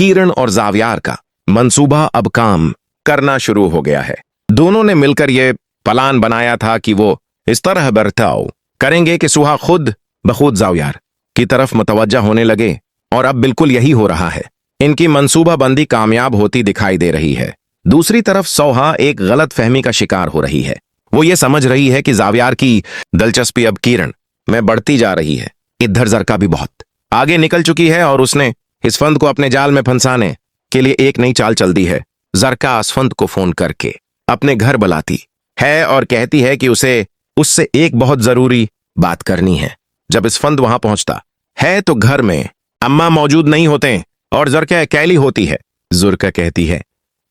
किरण और जावियार का मंसूबा अब काम करना शुरू हो गया है। दोनों ने मिलकर यह प्लान बनाया था कि वो इस तरह बर्ताव करेंगे कि सुहा खुद बखुद जावियार की तरफ मुतवज्जा होने लगे, और अब बिल्कुल यही हो रहा है। इनकी मंसूबाबंदी कामयाब होती दिखाई दे रही है। दूसरी तरफ सोहा एक गलत फहमी का शिकार हो रही है। वो ये समझ रही है कि जावियार की दिलचस्पी अब किरण में बढ़ती जा रही है। इधर जरका भी बहुत आगे निकल चुकी है और उसने इसफंद को अपने जाल में फंसाने के लिए एक नई चाल चल दी है। जरका असफंद को फोन करके अपने घर बुलाती है और कहती है कि उसे उससे एक बहुत जरूरी बात करनी है। जब इसफंद वहां पहुंचता है तो घर में अम्मा मौजूद नहीं होते और जरका अकेली होती है। जुरका कहती है,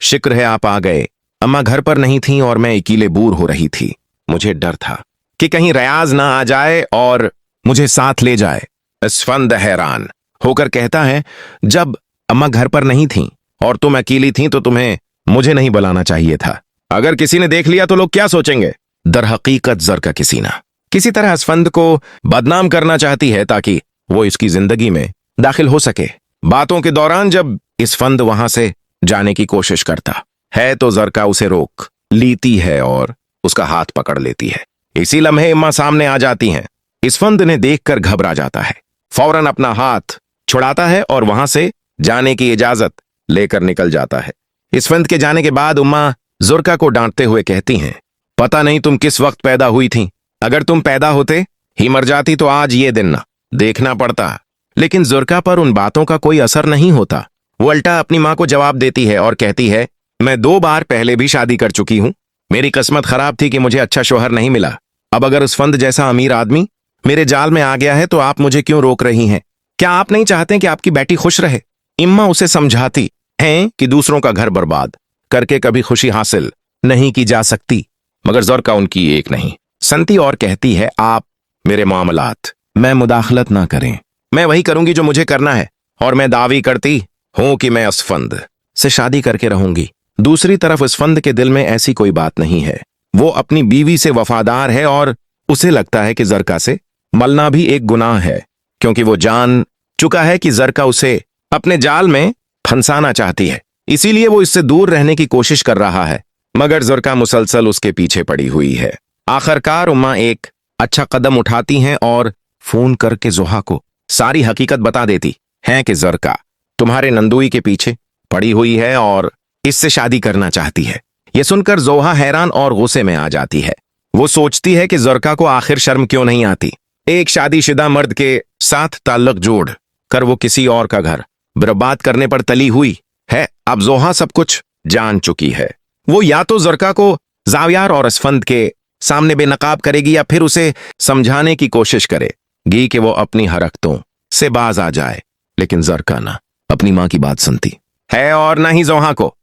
शुक्र है आप आ गए। अम्मा घर पर नहीं थी और मैं अकेले बोर हो रही थी। मुझे डर था कि कहीं रियाज ना आ जाए और मुझे साथ ले जाए। इसफंद हैरान होकर कहता है, जब अम्मा घर पर नहीं थी और तुम अकेली थी तो तुम्हें मुझे नहीं बुलाना चाहिए था। अगर किसी ने देख लिया तो लोग क्या सोचेंगे? दर हकीकत जरका किसी तरह इसफंद को बदनाम करना चाहती है ताकि वो इसकी जिंदगी में दाखिल हो सके। बातों के दौरान जब इसफंद वहां से जाने की कोशिश करता है तो जरका उसे रोक लेती है और उसका हाथ पकड़ लेती है। इसी लम्हे अम्मा सामने आ जाती हैं। इसफंद ने देखकर घबरा जाता है, फौरन अपना हाथ छुड़ाता है और वहां से जाने की इजाजत लेकर निकल जाता है। इसफंद के जाने के बाद उम्मा जुरका को डांटते हुए कहती हैं, पता नहीं तुम किस वक्त पैदा हुई थी। अगर तुम पैदा होते ही मर जाती तो आज ये दिन ना देखना पड़ता। लेकिन जुरका पर उन बातों का कोई असर नहीं होता। वो उल्टा अपनी मां को जवाब देती है और कहती है, मैं 2 बार पहले भी शादी कर चुकी हूं। मेरी किस्मत खराब थी कि मुझे अच्छा शौहर नहीं मिला। अब अगर इसफंद जैसा अमीर आदमी मेरे जाल में आ गया है तो आप मुझे क्यों रोक रही हैं? क्या आप नहीं चाहते कि आपकी बेटी खुश रहे? इम्मा उसे समझाती हैं कि दूसरों का घर बर्बाद करके कभी खुशी हासिल नहीं की जा सकती, मगर जुरका उनकी एक नहीं सुनती और कहती है, आप मेरे मामलात में मुदाखलत ना करें। मैं वही करूंगी जो मुझे करना है और मैं दावी करती हूं कि मैं इसफंद से शादी करके रहूंगी। दूसरी तरफ इसफंद के दिल में ऐसी कोई बात नहीं है। वो अपनी बीवी से वफादार है और उसे लगता है कि जरका से मलना भी एक गुनाह है, क्योंकि वो जान चुका है कि जरका उसे अपने जाल में फंसाना चाहती है। इसीलिए वो इससे दूर रहने की कोशिश कर रहा है, मगर जरका मुसलसल उसके पीछे पड़ी हुई है। आखिरकार उम्मा एक अच्छा कदम उठाती हैं और फोन करके जोहा को सारी हकीकत बता देती हैं कि जरका तुम्हारे नंदुई के पीछे पड़ी हुई है और इससे शादी करना चाहती है। यह सुनकर जोहा हैरान और गुस्से में आ जाती है। वो सोचती है कि जरका को आखिर शर्म क्यों नहीं आती। एक शादीशुदा मर्द के साथ ताल्लुक जोड़ कर वो किसी और का घर बर्बाद करने पर तली हुई है। अब जोहा सब कुछ जान चुकी है। वो या तो जरका को जावियार और इसफंद के सामने बेनकाब करेगी या फिर उसे समझाने की कोशिश करेगी कि वो अपनी हरकतों से बाज आ जाए। लेकिन जरका ना अपनी मां की बात सुनती है और ना ही जोहा को।